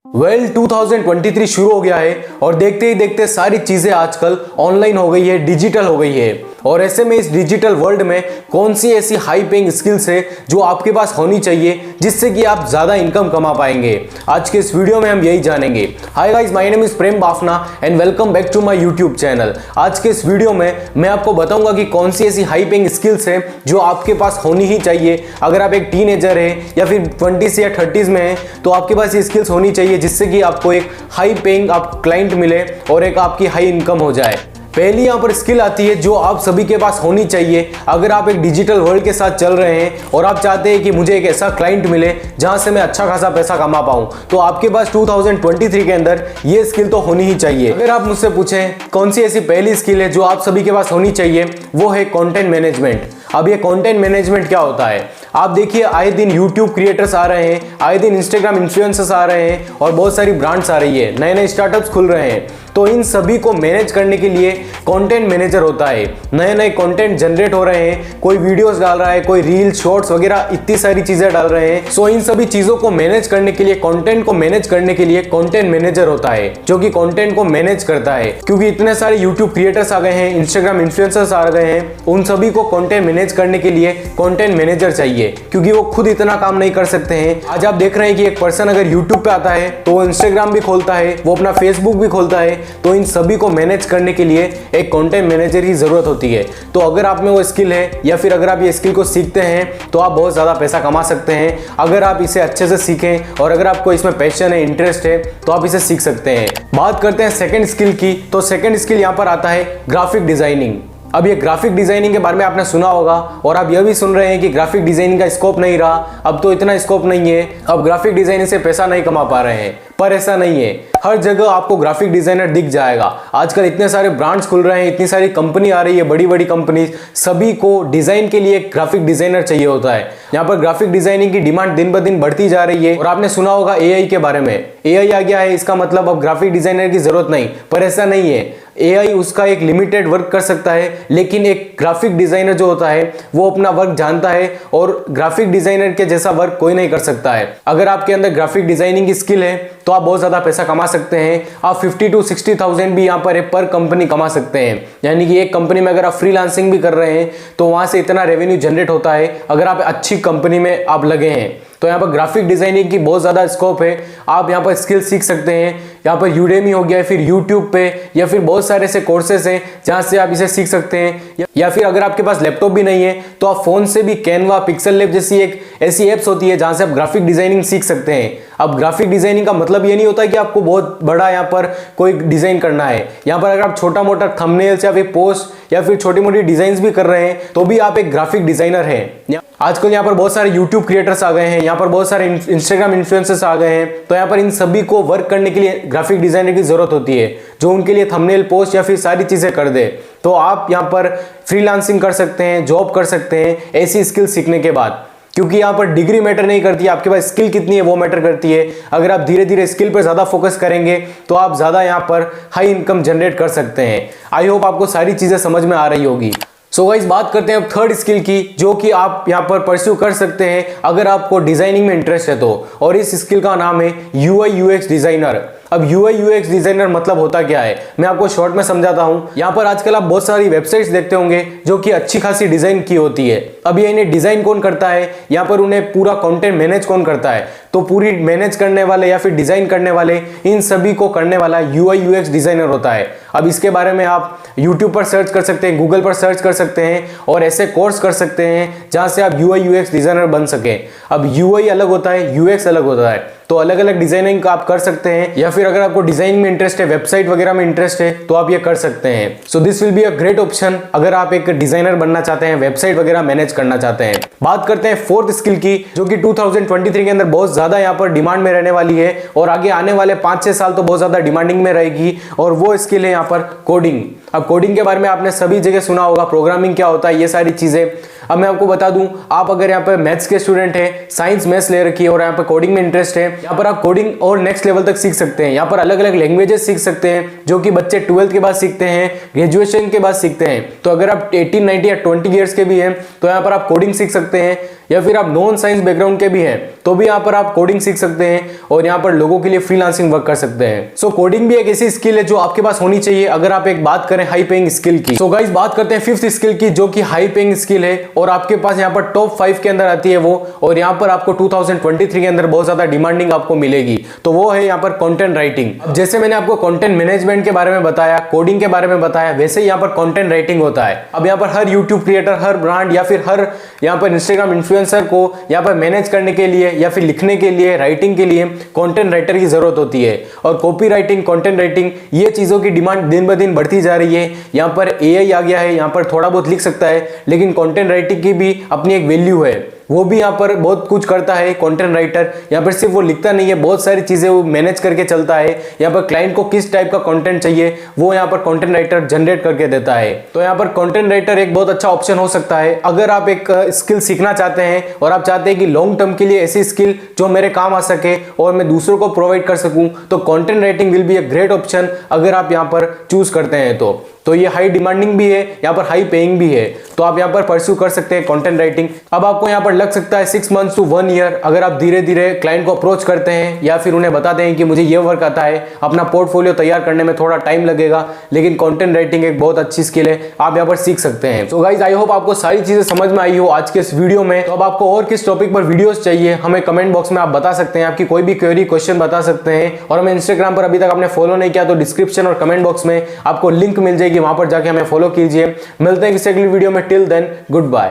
2023 शुरू हो गया है और देखते ही देखते सारी चीजें आजकल ऑनलाइन हो गई है, डिजिटल हो गई है। और ऐसे में इस डिजिटल वर्ल्ड में कौन सी ऐसी हाई पेइंग स्किल्स है जो आपके पास होनी चाहिए जिससे कि आप ज्यादा इनकम कमा पाएंगे। आज के इस वीडियो में हम यही जानेंगे। Hi guys, my name is Prem Bafna and welcome back to my YouTube channel. आज के इस वीडियो में मैं आपको बताऊंगा कि कौन सी ऐसी हाई पेइंग स्किल्स है जो आपके पास होनी ही चाहिए। अगर आप एक टीनेजर है या फिर 20s या 30s में है तो आपके पास ये स्किल्स होनी चाहिए जिससे कि आपको एक हाई पेइंग आप क्लाइंट मिले और एक आपकी हाई इनकम हो जाए। पहली यहाँ पर स्किल आती है जो आप सभी के पास होनी चाहिए। अगर आप एक डिजिटल वर्ल्ड के साथ चल रहे हैं और आप चाहते हैं कि मुझे एक ऐसा क्लाइंट मिले जहां से मैं अच्छा खासा पैसा कमा पाऊं, तो आपके पास 2023 के अंदर ये स्किल तो होनी ही चाहिए। अगर आप मुझसे पूछें कौन सी ऐसी पहली स्किल है जो आप सभी के पास होनी चाहिए, वो है कंटेंट मैनेजमेंट। अब ये कंटेंट मैनेजमेंट क्या होता है? आप देखिए, आए दिन यूट्यूब क्रिएटर्स आ रहे हैं, आए दिन इंस्टाग्राम इन्फ्लुएंसर्स आ रहे हैं और बहुत सारी ब्रांड्स आ रही है, नए नए स्टार्टअप्स खुल रहे हैं। तो इन सभी को मैनेज करने के लिए कंटेंट मैनेजर होता है। नए नए कंटेंट जनरेट हो रहे हैं, कोई वीडियोस डाल रहा है, कोई रील शॉर्ट्स वगैरह इतनी सारी चीजें डाल रहे हैं। सो इन सभी चीजों को मैनेज करने के लिए, कंटेंट को मैनेज करने के लिए कंटेंट मैनेजर होता है जो कि कंटेंट को मैनेज करता है। क्योंकि इतने सारे यूट्यूब क्रिएटर्स आ गए हैं, इंस्टाग्राम इन्फ्लुएंसर्स आ गए हैं, उन सभी को कंटेंट मैनेज करने के लिए कंटेंट मैनेजर चाहिए क्योंकि वो खुद इतना काम नहीं कर सकते हैं। आज आप देख रहे हैं कि एक पर्सन अगर यूट्यूब पे आता है तो वो इंस्टाग्राम भी खोलता है, वो अपना फेसबुक भी खोलता है। तो इन सभी को मैनेज करने के लिए एक कंटेंट मैनेजर की जरूरत होती है। तो अगर आप में वो स्किल है या फिर अगर आप ये स्किल को सीखते हैं तो आप बहुत ज्यादा पैसा कमा सकते हैं। अगर आप इसे अच्छे से सीखें और अगर आपको इसमें पैशन है, इंटरेस्ट है, तो आप इसे सीख सकते हैं। बात करते हैं सेकंड स्किल की। तो सेकंड स्किल यहाँ पर आता है ग्राफिक डिजाइनिंग। अब ये ग्राफिक डिजाइनिंग के बारे में आपने सुना होगा और आप यह भी सुन रहे हैं कि ग्राफिक डिजाइनिंग का स्कोप नहीं रहा, अब तो इतना स्कोप नहीं है, अब ग्राफिक डिजाइनिंग से पैसा नहीं कमा पा रहे हैं। पर ऐसा नहीं है, हर जगह आपको ग्राफिक डिजाइनर दिख जाएगा। आजकल इतने सारे ब्रांड्स खुल रहे हैं, इतनी सारी कंपनी आ रही है, बड़ी बड़ी कंपनी, सभी को डिजाइन के लिए ग्राफिक डिजाइनर चाहिए होता है। यहाँ पर ग्राफिक डिजाइनिंग की डिमांड दिन ब दिन बढ़ती जा रही है। और आपने सुना होगा एआई के बारे में, एआई आ गया है, इसका मतलब अब ग्राफिक डिजाइनर की जरूरत नहीं। पर ऐसा नहीं है, एआई उसका एक लिमिटेड वर्क कर सकता है, लेकिन एक ग्राफिक डिजाइनर जो होता है वो अपना वर्क जानता है और ग्राफिक डिजाइनर के जैसा वर्क कोई नहीं कर सकता है। अगर आपके अंदर ग्राफिक डिजाइनिंग की स्किल है तो आप बहुत ज्यादा पैसा कमा सकते हैं। आप 50 to 60,000 भी यहाँ पर कंपनी कमा सकते हैं। यानी कि एक कंपनी में अगर आप फ्रीलांसिंग भी कर रहे हैं तो वहां से इतना रेवेन्यू जनरेट होता है अगर आप अच्छी कंपनी में आप लगे हैं। तो यहाँ पर ग्राफिक डिजाइनिंग की बहुत ज्यादा स्कोप है। आप यहाँ पर स्किल सीख सकते हैं। यहाँ पर यूडेमी हो गया, फिर यूट्यूब पे या फिर बहुत सारे ऐसे कोर्सेस हैं जहाँ से आप इसे सीख सकते हैं। या फिर अगर आपके पास लैपटॉप भी नहीं है तो आप फोन से भी कैनवा, पिक्सल लैब जैसी एक ऐसी एप्स होती है जहाँ से आप ग्राफिक डिजाइनिंग सीख सकते हैं। अब ग्राफिक डिजाइनिंग का मतलब ये नहीं होता कि आपको बहुत बड़ा यहाँ पर कोई डिजाइन करना है। यहाँ पर अगर आप छोटा मोटा थंबनेल्स या फिर पोस्ट या फिर छोटी मोटी डिजाइन भी कर रहे हैं तो भी आप एक ग्राफिक डिजाइनर हैं। आजकल यहाँ पर बहुत सारे यूट्यूब क्रिएटर्स आ गए हैं, यहाँ पर बहुत सारे इंस्टाग्राम इन्फ्लुएंसर्स आ गए हैं। तो यहाँ पर इन सभी को वर्क करने के लिए ग्राफिक डिजाइनर की जरूरत होती है जो उनके लिए थंबनेल, पोस्ट या फिर सारी चीजें कर दे। तो आप यहाँ पर फ्रीलांसिंग कर सकते हैं, जॉब कर सकते हैं ऐसी स्किल सीखने के बाद। क्योंकि यहाँ पर डिग्री मैटर नहीं करती, आपके पास स्किल कितनी है वो मैटर करती है। अगर आप धीरे धीरे स्किल पर ज्यादा फोकस करेंगे तो आप ज्यादा यहाँ पर हाई इनकम जनरेट कर सकते हैं। आई होप आपको सारी चीजें समझ में आ रही होगी। सो गाइस, बात करते हैं अब थर्ड स्किल की जो कि आप यहाँ पर परस्यू कर सकते हैं अगर आपको डिजाइनिंग में इंटरेस्ट है तो। और इस स्किल का नाम है यूआई यूएक्स डिजाइनर। अब यूआई यूएक्स डिजाइनर मतलब होता क्या है, मैं आपको शॉर्ट में समझाता हूं। यहाँ पर आजकल आप बहुत सारी वेबसाइट्स देखते होंगे जो कि अच्छी खासी डिजाइन की होती है। अब ये इन्हें डिजाइन कौन करता है, यहाँ पर उन्हें पूरा कंटेंट मैनेज कौन करता है, तो पूरी मैनेज करने वाले या फिर डिजाइन करने वाले, इन सभी को करने वाला यूआई यूएक्स डिजाइनर होता है। अब इसके बारे में आप यूट्यूब पर सर्च कर सकते हैं, गूगल पर सर्च कर सकते हैं और ऐसे कोर्स कर सकते हैं जहां से आप यूआई यूएक्स डिजाइनर बन सके। अब यूआई अलग होता है, यूएक्स अलग होता है, तो अलग अलग डिजाइनिंग का आप कर सकते हैं। या फिर अगर आपको डिजाइन में इंटरेस्ट है, वेबसाइट वगैरह में इंटरेस्ट है, तो आप ये कर सकते हैं। So this will be a great option अगर आप एक डिजाइनर बनना चाहते हैं, वेबसाइट वगैरह मैनेज करना चाहते हैं। बात करते हैं फोर्थ स्किल की जो कि 2023 के अंदर बहुत ज्यादा यहाँ पर डिमांड में रहने वाली है और आगे आने वाले 5-6 साल तो बहुत ज्यादा डिमांडिंग में रहेगी। और वो स्किल है यहाँ पर कोडिंग। अब कोडिंग के बारे में आपने सभी जगह सुना होगा, प्रोग्रामिंग क्या होता है, ये सारी चीजें। अब मैं आपको बता दूं, आप अगर यहाँ पर मैथ्स के स्टूडेंट हैं, साइंस मैथ्स ले रखी है और यहाँ पर कोडिंग में इंटरेस्ट है, यहाँ पर आप कोडिंग और नेक्स्ट लेवल तक सीख सकते हैं। यहाँ पर अलग अलग लैंग्वेजेस सीख सकते हैं जो कि बच्चे 12th के बाद सीखते हैं, ग्रेजुएशन के बाद सीखते हैं। तो अगर आप 18, 19 या 20 ईयर्स के भी हैं तो यहाँ पर आप कोडिंग सीख सकते हैं। या फिर आप नॉन साइंस बैकग्राउंड के भी हैं तो भी यहाँ पर आप कोडिंग सीख सकते हैं और यहाँ पर लोगों के लिए फ्रीलांसिंग वर्क कर सकते हैं। सो कोडिंग भी एक ऐसी स्किल है जो आपके पास होनी चाहिए अगर आप एक बात करें हाई पेइंग स्किल की। सो गाइस बात करते हैं फिफ्थ स्किल की जो कि हाई पेइंग स्किल है और आपके पास यहाँ पर टॉप 5 के अंदर आती है वो, और यहाँ पर आपको 2023 के अंदर बहुत ज्यादा डिमांडिंग आपको मिलेगी। तो वो है यहाँ पर कंटेंट राइटिंग। जैसे मैंने आपको कंटेंट मैनेजमेंट के बारे में बताया, कोडिंग के बारे में बताया, वैसे ही यहाँ पर कंटेंट राइटिंग होता है। अब यहाँ पर हर यूट्यूब क्रिएटर, हर ब्रांड या फिर हर यहाँ पर इंस्टाग्राम इन्फ्लुएंसर को यहाँ पर मैनेज करने के लिए या फिर लिखने के लिए, राइटिंग के लिए कंटेंट राइटर की जरूरत होती है। और कॉपी राइटिंग, कंटेंट राइटिंग, ये चीजों की डिमांड दिन ब दिन बढ़ती जा रही है। यहाँ पर एआई आ गया है, यहाँ पर थोड़ा बहुत लिख सकता है, लेकिन कंटेंट राइटिंग की भी अपनी एक वैल्यू है। वो भी यहाँ पर बहुत कुछ करता है कंटेंट राइटर। यहाँ पर सिर्फ वो लिखता नहीं है, बहुत सारी चीजें वो मैनेज करके चलता है। यहाँ पर क्लाइंट को किस टाइप का कंटेंट चाहिए वो यहाँ पर कंटेंट राइटर जनरेट करके देता है। तो यहाँ पर कंटेंट राइटर एक बहुत अच्छा ऑप्शन हो सकता है अगर आप एक स्किल सीखना चाहते हैं और आप चाहते हैं कि लॉन्ग टर्म के लिए ऐसी स्किल जो मेरे काम आ सके और मैं दूसरों को प्रोवाइड कर सकूं, तो content writing will be a great option अगर आप यहाँ पर चूज करते हैं। तो ये हाई डिमांडिंग भी है, यहाँ पर हाई पेइंग भी है, तो आप यहाँ पर परस्यू कर सकते हैं कंटेंट राइटिंग। अब आपको यहाँ पर लग सकता है 6 मंथ्स टू 1 ईयर अगर आप धीरे धीरे क्लाइंट को अप्रोच करते हैं या फिर उन्हें बताते हैं कि मुझे ये वर्क आता है। अपना पोर्टफोलियो तैयार करने में थोड़ा टाइम लगेगा, लेकिन कंटेंट राइटिंग एक बहुत अच्छी स्किल है, आप यहाँ पर सीख सकते हैं। तो गाइज आई होप आपको सारी चीजें समझ में आई हो आज के इस वीडियो में। तो अब आपको और किस टॉपिक पर वीडियोस चाहिए हमें कमेंट बॉक्स में आप बता सकते हैं, आपकी कोई भी क्वेरी, क्वेश्चन बता सकते हैं। और हमें इंस्टाग्राम पर अभी तक आपने फॉलो नहीं किया तो डिस्क्रिप्शन और कमेंट बॉक्स में आपको लिंक मिल जाएगी, वहां पर जाके हमें फॉलो कीजिए। मिलते हैं किसी अगली वीडियो में, टिल देन गुड बाय।